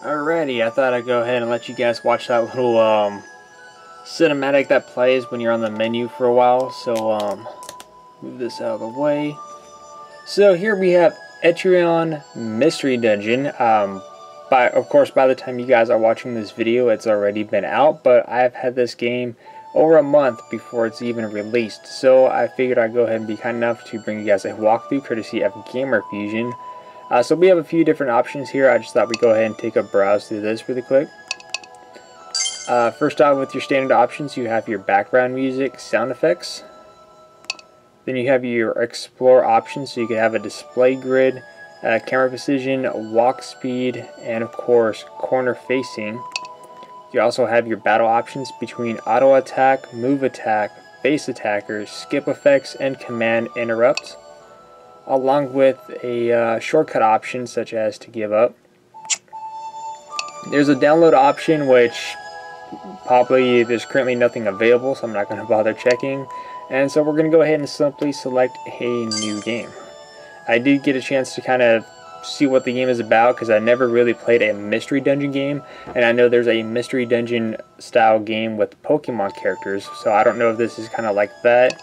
Alrighty, I thought I'd go ahead and let you guys watch that little cinematic that plays when you're on the menu for a while. So move this out of the way. So here we have Etrian Mystery Dungeon. Of course, by the time you guys are watching this video, it's already been out, but I've had this game over a month before it's even released. So I figured I'd go ahead and be kind enough to bring you guys a walkthrough courtesy of Gamer Fusion. So we have a few different options here. I just thought we'd go ahead and take a browse through this really quick. First off, with your standard options, you have your background music, sound effects. Then you have your explore options, so you can have a display grid, camera precision, walk speed, and of course corner facing. You also have your battle options between auto attack, move attack, base attackers, skip effects, and command interrupt, along with a shortcut option such as to give up. There's a download option, which probably there's currently nothing available, so I'm not going to bother checking. And so we're going to go ahead and simply select a new game. I did get a chance to kind of see what the game is about because I never really played a Mystery Dungeon game, and I know there's a Mystery Dungeon style game with Pokemon characters, so I don't know if this is kind of like that.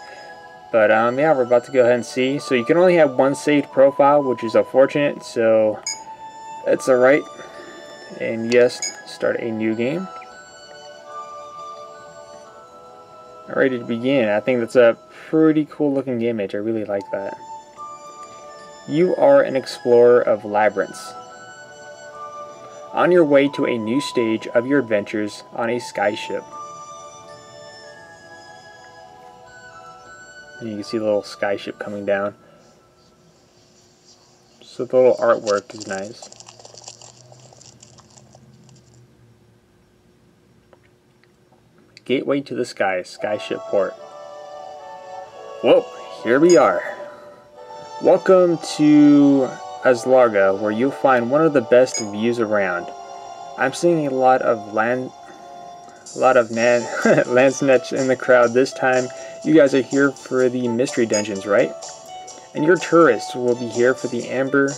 But yeah, we're about to go ahead and see. So you can only have one saved profile, which is unfortunate, so that's alright. And yes, start a new game. Alright, to begin. I think that's a pretty cool looking image. I really like that. You are an explorer of labyrinths, on your way to a new stage of your adventures on a skyship. And you can see the little skyship coming down. So the little artwork is nice. Gateway to the sky, skyship port. Whoa, here we are. Welcome to Aslarga, where you'll find one of the best views around. I'm seeing a lot of Landsknechts in the crowd this time. You guys are here for the mystery dungeons, right? And your tourists will be here for the amber,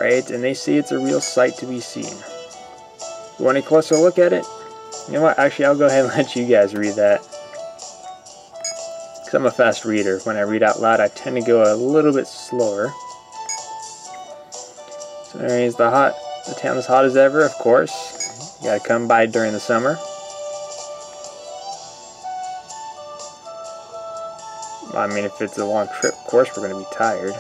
right? And they say it's a real sight to be seen. You want a closer look at it? You know what? Actually, I'll go ahead and let you guys read that. I'm a fast reader. When I read out loud, I tend to go a little bit slower. So anyways, the town is hot as ever, of course. You gotta come by during the summer. I mean, if it's a long trip, of course we're gonna be tired.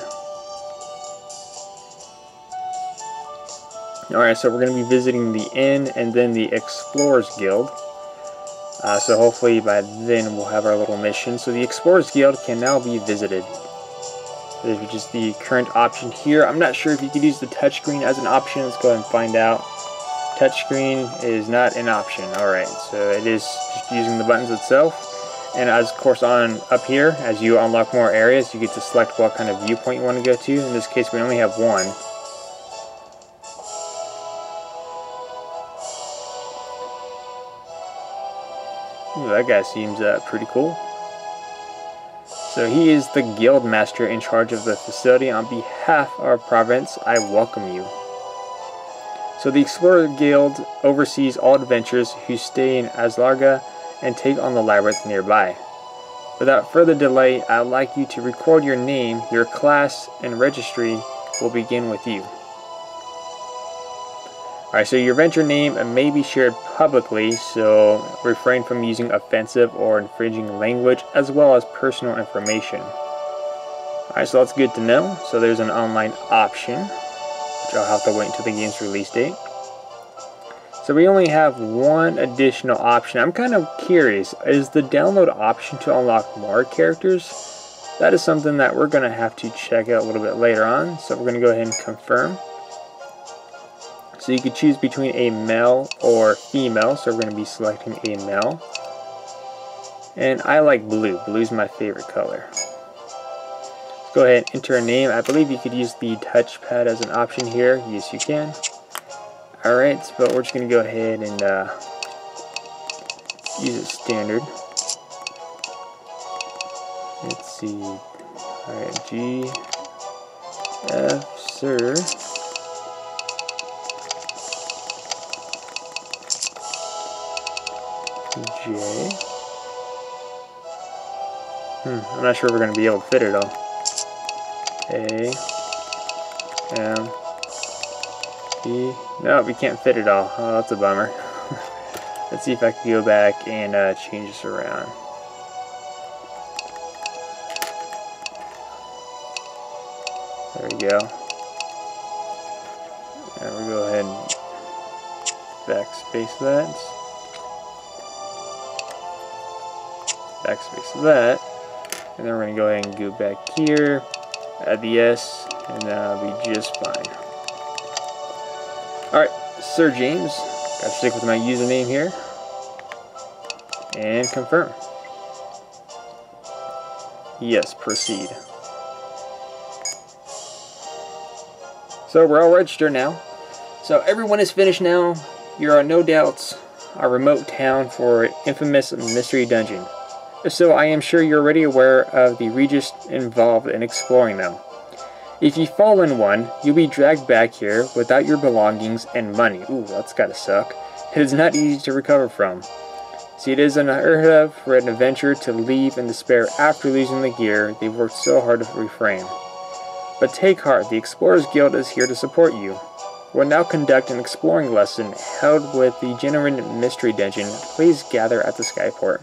Alright, so we're gonna be visiting the inn and then the Explorers Guild. So hopefully by then we'll have our little mission. So the Explorers Guild can now be visited. There's just the current option here. I'm not sure if you could use the touchscreen as an option. Let's go ahead and find out. Touchscreen is not an option. Alright, so it is just using the buttons itself. And as of course up here, as you unlock more areas, you get to select what kind of viewpoint you want to go to. In this case, we only have one. Ooh, that guy seems pretty cool. So he is the guild master in charge of the facility. On behalf of our province, I welcome you. So the Explorer Guild oversees all adventurers who stay in Aslarga and take on the labyrinth nearby. Without further delay, I'd like you to record your name, your class, and registry will begin with you. Alright, so your venture name may be shared publicly, so refrain from using offensive or infringing language, as well as personal information. Alright, so that's good to know. So there's an online option, which I'll have to wait until the game's release date. So we only have one additional option. I'm kind of curious, is the download option to unlock more characters? That is something that we're going to have to check out a little bit later on, so we're going to go ahead and confirm. So you could choose between a male or female, so we're going to be selecting a male. And I like blue. Blue's my favorite color. Let's go ahead and enter a name. I believe you could use the touchpad as an option here. Yes, you can. Alright, but we're just going to go ahead and use it standard. Let's see. Alright, G, F, sir. J. I'm not sure if we're going to be able to fit it all. A, M, B. No, we can't fit it all. Oh, that's a bummer. Let's see if I can go back and change this around. There we go. And we'll go ahead and backspace that. Backspace that. And then we're going to go ahead and go back here, add the S, and that'll be just fine. Alright, Sir James. Gotta stick with my username here. And confirm. Yes, proceed. So we're all registered now. So everyone is finished now. You are no doubt our remote town for infamous Mystery Dungeon. If so, I am sure you're already aware of the Regis involved in exploring them. If you fall in one, you'll be dragged back here without your belongings and money. Ooh, that's gotta suck. It is not easy to recover from. See, it is unheard of for an adventurer to leave in despair after losing the gear they've worked so hard to reframe. But take heart, the Explorers Guild is here to support you. We'll now conduct an exploring lesson held with the Etrian Mystery Dungeon. Please gather at the Skyport.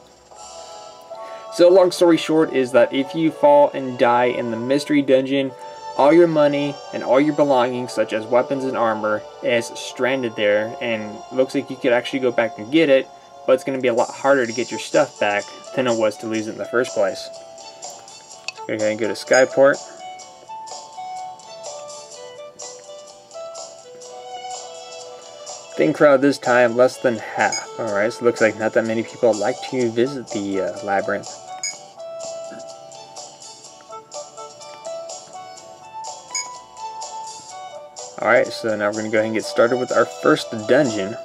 So long story short is that if you fall and die in the Mystery Dungeon, all your money and all your belongings, such as weapons and armor, is stranded there, and looks like you could actually go back and get it, but it's going to be a lot harder to get your stuff back than it was to lose it in the first place. Go ahead and go to Skyport. Thin crowd this time, less than half. Alright, so it looks like not that many people like to visit the Labyrinth. Alright, so now we're going to go ahead and get started with our first dungeon.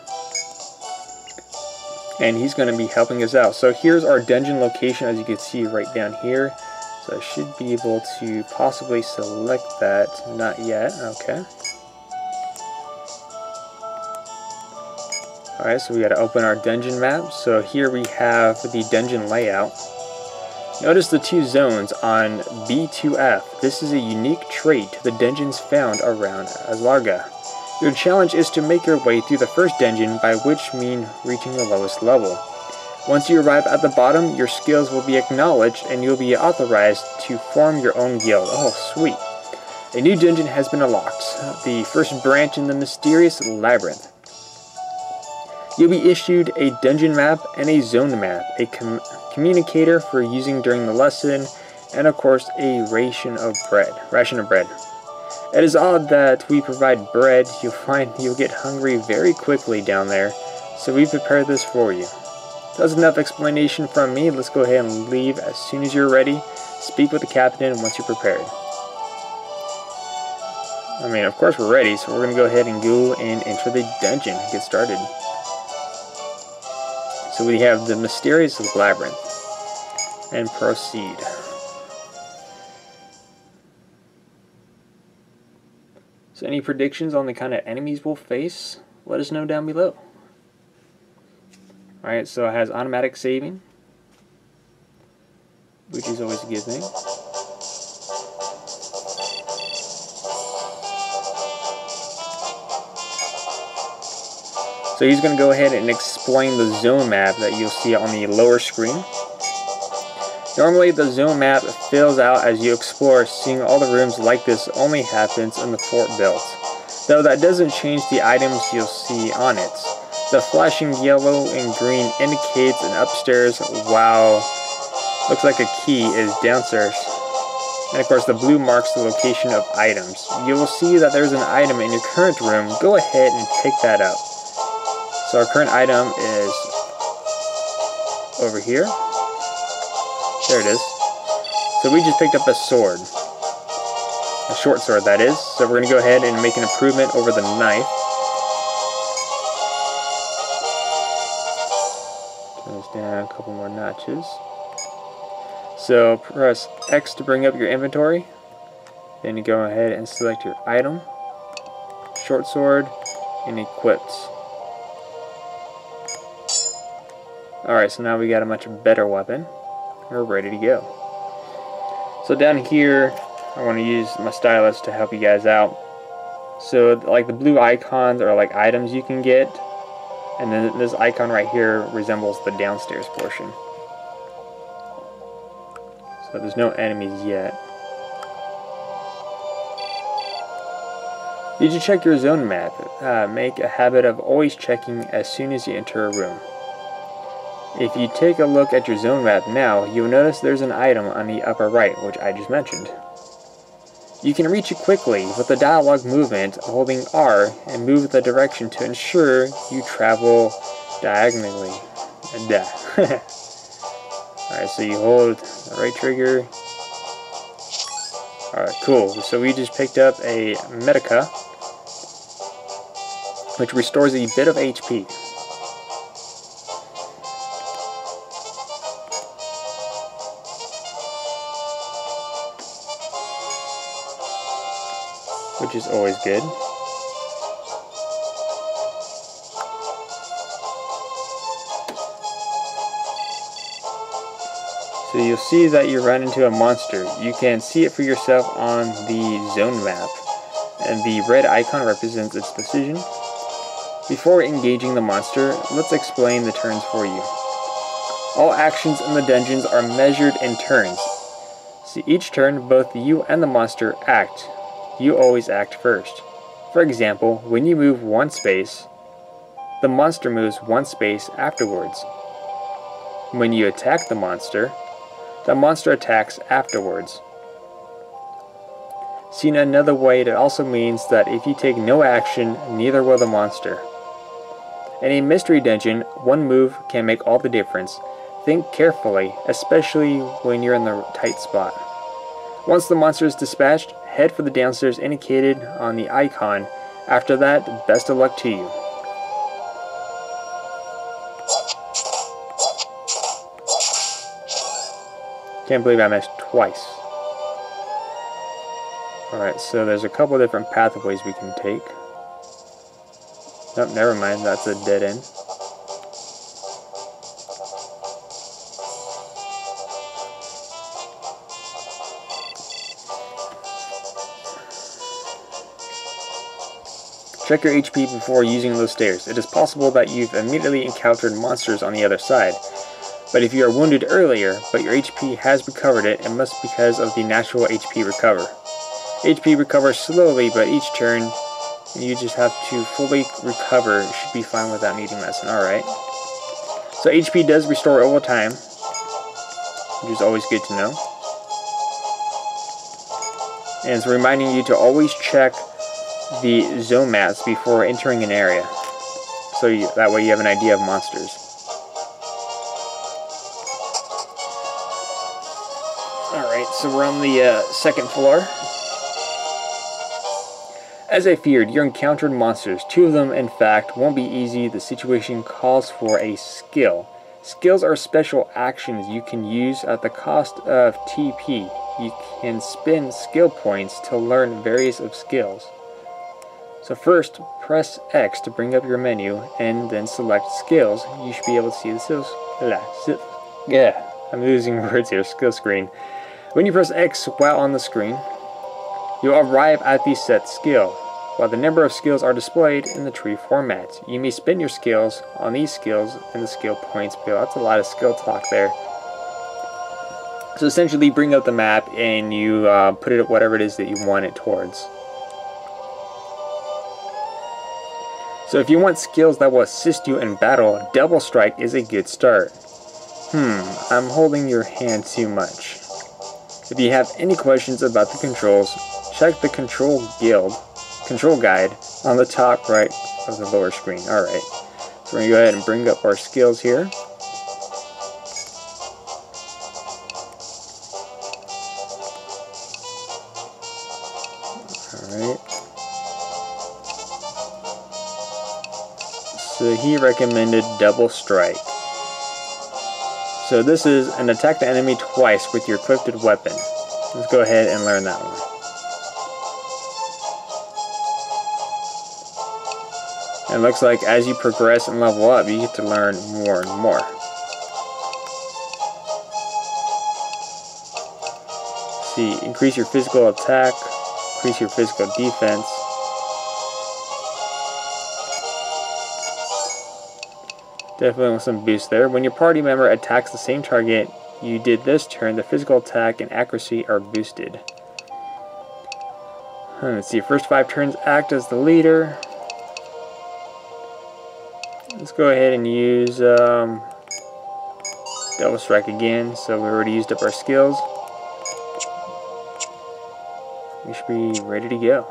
And he's going to be helping us out. So here's our dungeon location, as you can see right down here. So I should be able to possibly select that. Not yet. Okay. Alright, so we got to open our dungeon map. So here we have the dungeon layout. Notice the two zones on B2F. This is a unique trait to the dungeons found around Aslarga. Your challenge is to make your way through the first dungeon, by which mean reaching the lowest level. Once you arrive at the bottom, your skills will be acknowledged and you'll be authorized to form your own guild. Oh, sweet. A new dungeon has been unlocked, the first branch in the mysterious Labyrinth. You'll be issued a dungeon map and a zone map, a communicator for using during the lesson, and of course a ration of bread. It is odd that we provide bread. You'll find you'll get hungry very quickly down there, so we prepared this for you. That's enough explanation from me. Let's go ahead and leave as soon as you're ready. Speak with the captain once you're prepared. I mean, of course we're ready, so we're going to go ahead and go and enter the dungeon and get started. So we have the mysterious Labyrinth, and proceed. So any predictions on the kind of enemies we'll face, let us know down below. Alright, so it has automatic saving, which is always a good thing. So he's going to go ahead and explain the zone map that you'll see on the lower screen. Normally the zone map fills out as you explore. Seeing all the rooms like this only happens in the fort built, though that doesn't change the items you'll see on it. The flashing yellow and green indicates an upstairs, while looks like a key is downstairs. And of course the blue marks the location of items. You will see that there's an item in your current room. Go ahead and pick that up. So our current item is over here. There it is. So we just picked up a sword. A short sword, that is. So we're going to go ahead and make an improvement over the knife. Turn this down a couple more notches. So press X to bring up your inventory. Then you go ahead and select your item. Short sword and equipped. Alright, so now we got a much better weapon. We're ready to go. So down here, I want to use my stylus to help you guys out. So like the blue icons are like items you can get, and then this icon right here resembles the downstairs portion. So there's no enemies yet. Did you check your zone map? Make a habit of always checking as soon as you enter a room. If you take a look at your zone map now, you'll notice there's an item on the upper right, which I just mentioned. You can reach it quickly with the dialogue movement, holding R, and move the direction to ensure you travel diagonally. Alright, so you hold the right trigger. Alright, cool. So we just picked up a Medica, which restores a bit of HP. Which is always good. So you'll see that you run into a monster. You can see it for yourself on the zone map, and the red icon represents its decision. Before engaging the monster, let's explain the turns for you. All actions in the dungeons are measured in turns. So each turn, both you and the monster act. You always act first. For example, when you move one space, the monster moves one space afterwards. When you attack the monster attacks afterwards. Seen another way, it also means that if you take no action, neither will the monster. In a mystery dungeon, one move can make all the difference. Think carefully, especially when you're in the tight spot. Once the monster is dispatched, head for the downstairs indicated on the icon. After that, best of luck to you. Can't believe I missed twice. Alright, so there's a couple different pathways we can take. Nope, never mind, that's a dead end. Check your HP before using those stairs. It is possible that you've immediately encountered monsters on the other side. But if you are wounded earlier, but your HP has recovered it must be because of the natural HP recover. HP recovers slowly, but each turn you just have to fully recover. It should be fine without needing medicine. Alright. So HP does restore over time, which is always good to know. And it's reminding you to always check the zone maps before entering an area, so that way you have an idea of monsters. Alright, so we're on the second floor. As I feared, you encountered monsters. 2 of them, in fact, won't be easy. The situation calls for a skill. Skills are special actions you can use at the cost of TP. You can spend skill points to learn various of skills. So first, press X to bring up your menu, and then select skills. You should be able to see the skills. Yeah, I'm losing words here. Skill screen. When you press X while on the screen, you'll arrive at the set skill, while the number of skills are displayed in the tree format. You may spend your skills on these skills in the skill points below. That's a lot of skill talk there. So essentially, bring up the map and you put it at whatever it is that you want it towards. So if you want skills that will assist you in battle, Double Strike is a good start. I'm holding your hand too much. If you have any questions about the controls, check the control guide on the top right of the lower screen. Alright, so we're going to go ahead and bring up our skills here. Alright. So he recommended Double Strike. So this is an attack the enemy twice with your equipped weapon. Let's go ahead and learn that one. And it looks like as you progress and level up, you get to learn more and more. let's see, increase your physical attack, increase your physical defense. Definitely want some boost there. When your party member attacks the same target you did this turn, the physical attack and accuracy are boosted. Let's see, first 5 turns act as the leader. Let's go ahead and use Double Strike again, so we already used up our skills. We should be ready to go.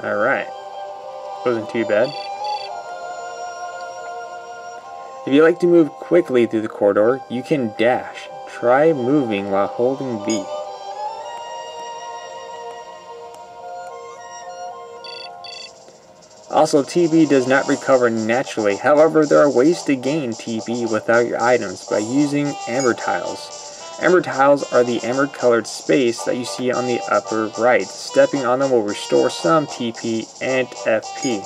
Alright, wasn't too bad. If you like to move quickly through the corridor, you can dash. Try moving while holding B. Also, TP does not recover naturally. However, there are ways to gain TP without your items by using amber tiles. Amber tiles are the amber-colored space that you see on the upper right. Stepping on them will restore some TP and FP.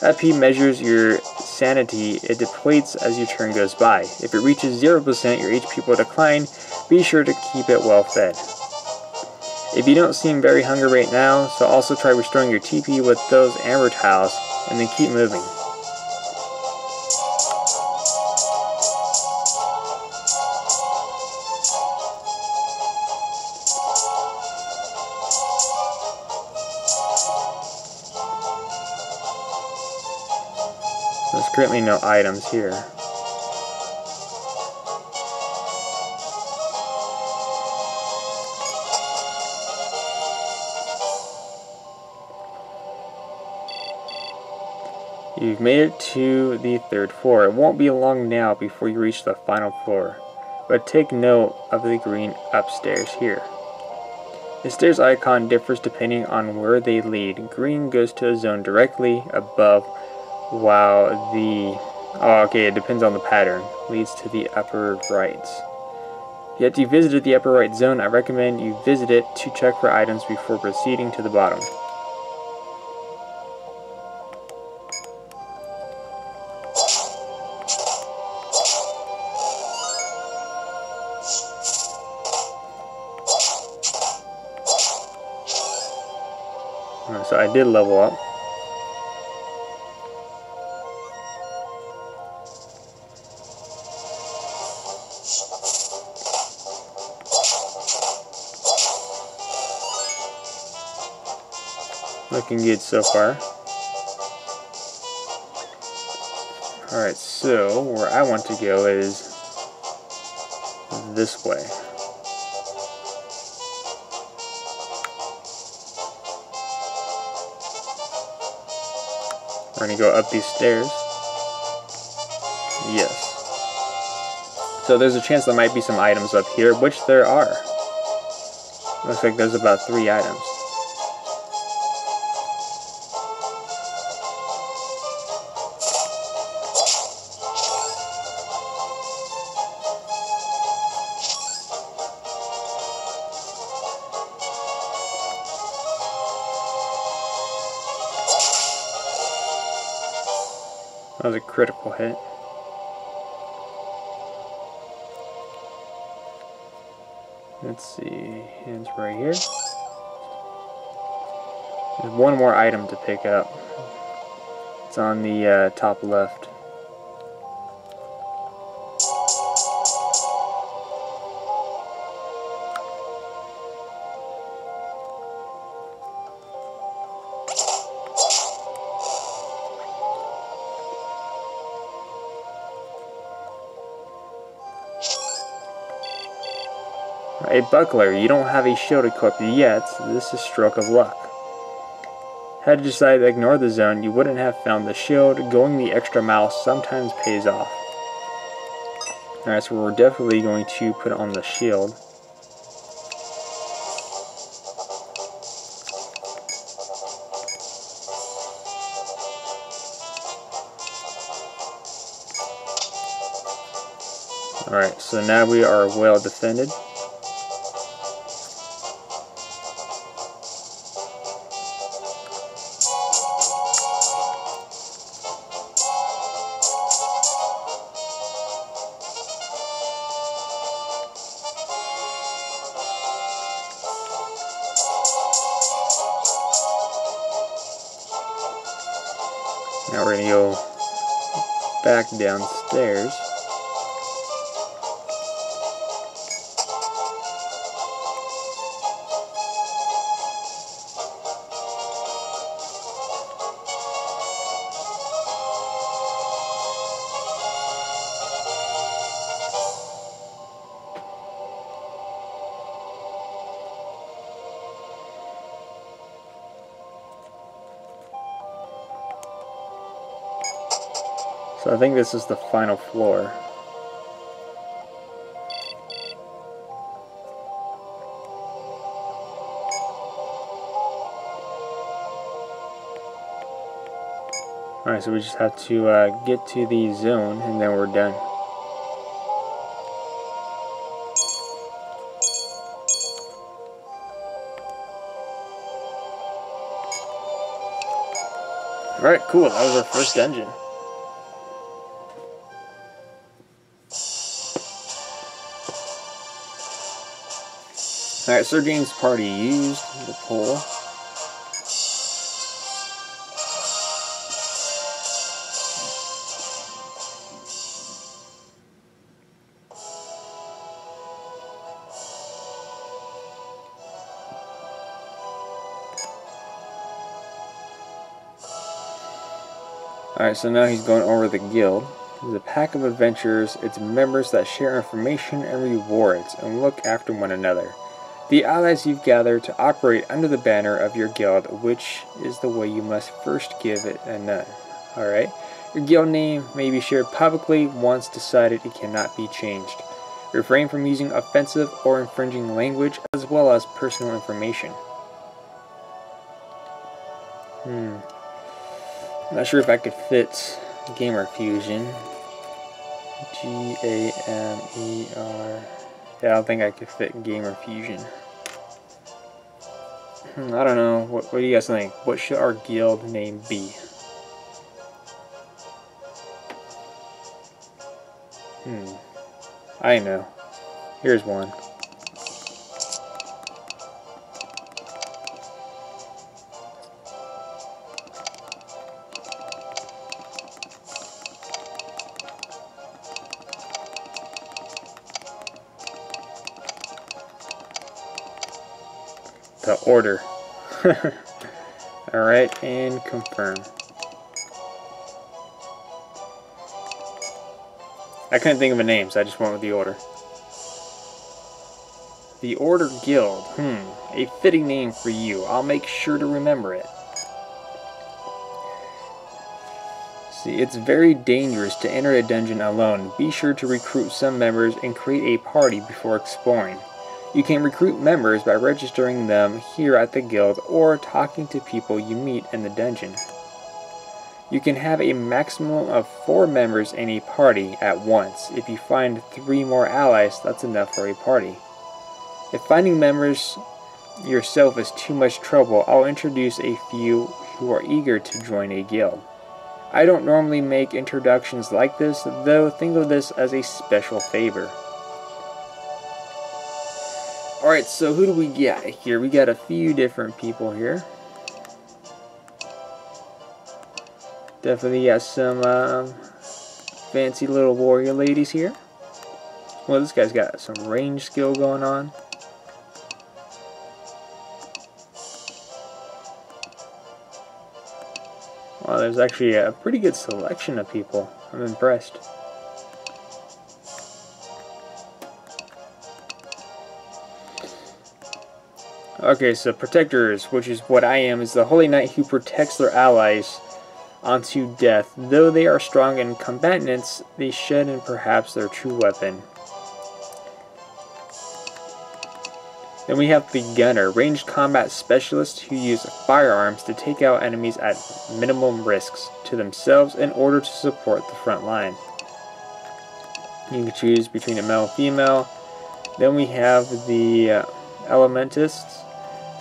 FP measures your sanity. It depletes as your turn goes by. If it reaches 0%, your HP will decline. Be sure to keep it well fed. If you don't seem very hungry right now, so also try restoring your TP with those amber tiles, and then keep moving. There's currently no items here. You've made it to the 3rd floor. It won't be long now before you reach the final floor, but take note of the green upstairs here. The stairs icon differs depending on where they lead. Green goes to a zone directly above, while the... it depends on the pattern. Leads to the upper right. Yet you visited the upper right zone, I recommend you visit it to check for items before proceeding to the bottom. So I did level up. Looking good so far. Alright, so where I want to go is this way. We're going to go up these stairs. Yes. So there's a chance there might be some items up here, which there are. Looks like there's about 3 items. That was a critical hit. Let's see, it's right here. There's one more item to pick up. It's on the top left. A buckler. You don't have a shield equipped yet, so this is stroke of luck. Had you decided to ignore the zone, you wouldn't have found the shield. Going the extra mile sometimes pays off. Alright, so we're definitely going to put on the shield. Alright, so now we are well defended. Now we're gonna go back downstairs. So I think this is the final floor. Alright, so we just have to get to the zone and then we're done. Alright, cool. That was our first dungeon. Alright, Sir James' party used the pole. Alright, so now he's going over the guild. It's a pack of adventurers, its members that share information and rewards and look after one another. The allies you've gathered to operate under the banner of your guild, which is the way you must first give it a name. Alright, your guild name may be shared publicly once decided it cannot be changed. Refrain from using offensive or infringing language as well as personal information. I'm not sure if I could fit Gamer Fusion. G-A-M-E-R. Yeah, I don't think I could fit Gamer Fusion. I don't know. What do you guys think? What should our guild name be? I know. Here's one. The Order. Alright, and confirm. I couldn't think of a name, so I just went with the Order. The Order Guild. A fitting name for you. I'll make sure to remember it. See, it's very dangerous to enter a dungeon alone. Be sure to recruit some members and create a party before exploring. You can recruit members by registering them here at the guild or talking to people you meet in the dungeon. You can have a maximum of 4 members in a party at once. If you find 3 more allies, that's enough for a party. If finding members yourself is too much trouble, I'll introduce a few who are eager to join a guild. I don't normally make introductions like this, though think of this as a special favor. Alright, so who do we get here? We got a few different people here. Definitely got some fancy little warrior ladies here. Well, this guy's got some range skill going on. Wow, there's actually a pretty good selection of people. I'm impressed. Okay, so protectors, which is what I am, is the holy knight who protects their allies unto death. Though they are strong in combatants, they shed in perhaps their true weapon. Then we have the gunner, ranged combat specialists who use firearms to take out enemies at minimum risks to themselves in order to support the front line. You can choose between a male and female. Then we have the elementists,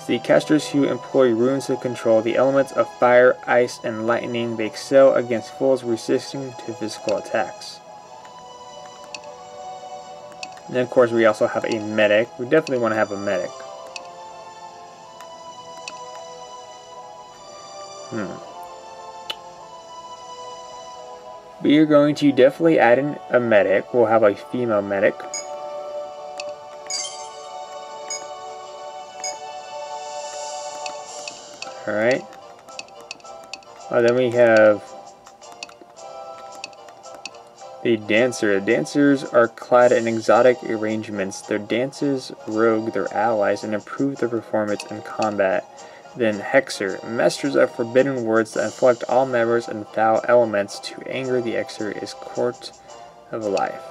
the casters who employ runes to control the elements of fire, ice, and lightning. They excel against foes resisting to physical attacks. And then of course we also have a medic. We definitely want to have a medic. We are going to definitely add in a medic. We'll have a female medic. Alright. Then we have the dancer. The dancers are clad in exotic arrangements. Their dances rogue their allies and improve their performance in combat. Then Hexer, masters of forbidden words that inflict all members and foul elements. To anger the Hexer is court of life.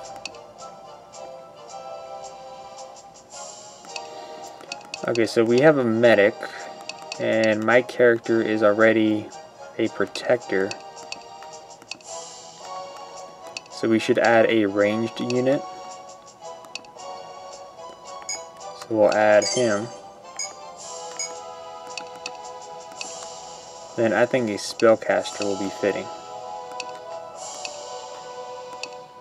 Okay, so we have a medic, and my character is already a protector. So we should add a ranged unit. So we'll add him. Then I think a spellcaster will be fitting.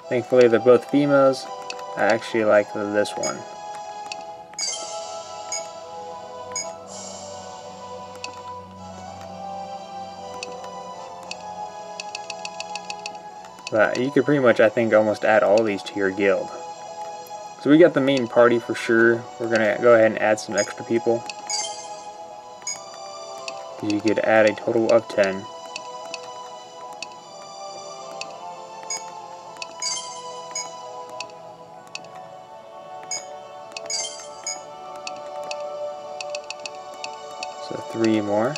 Thankfully they're both females. I actually like this one. But you could pretty much, I think, almost add all these to your guild. So we got the main party for sure. We're going to go ahead and add some extra people. You could add a total of 10. So 3 more.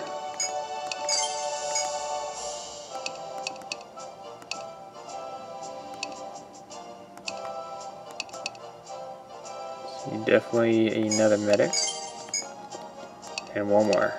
So definitely another medic. And 1 more.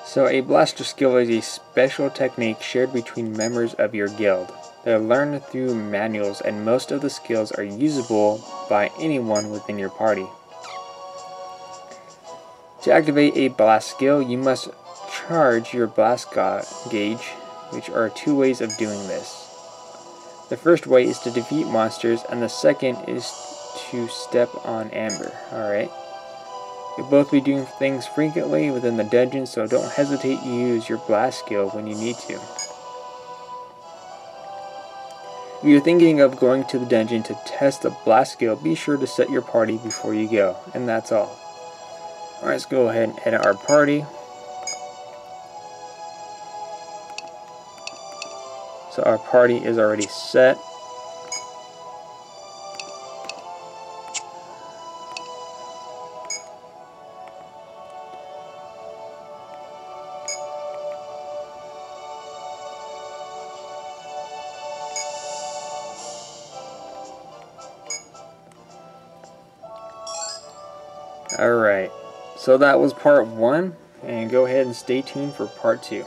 So a blaster skill is a special technique shared between members of your guild. They're learned through manuals, and most of the skills are usable by anyone within your party. To activate a blast skill, you must charge your blast gauge, which are 2 ways of doing this. The first way is to defeat monsters, and the second is to step on amber. Alright. You'll both be doing things frequently within the dungeon, so don't hesitate to use your blast skill when you need to. If you're thinking of going to the dungeon to test the blast skill, be sure to set your party before you go, and that's all. Alright, let's go ahead and edit our party. So our party is already set. Alright, so that was part 1, and go ahead and stay tuned for part 2.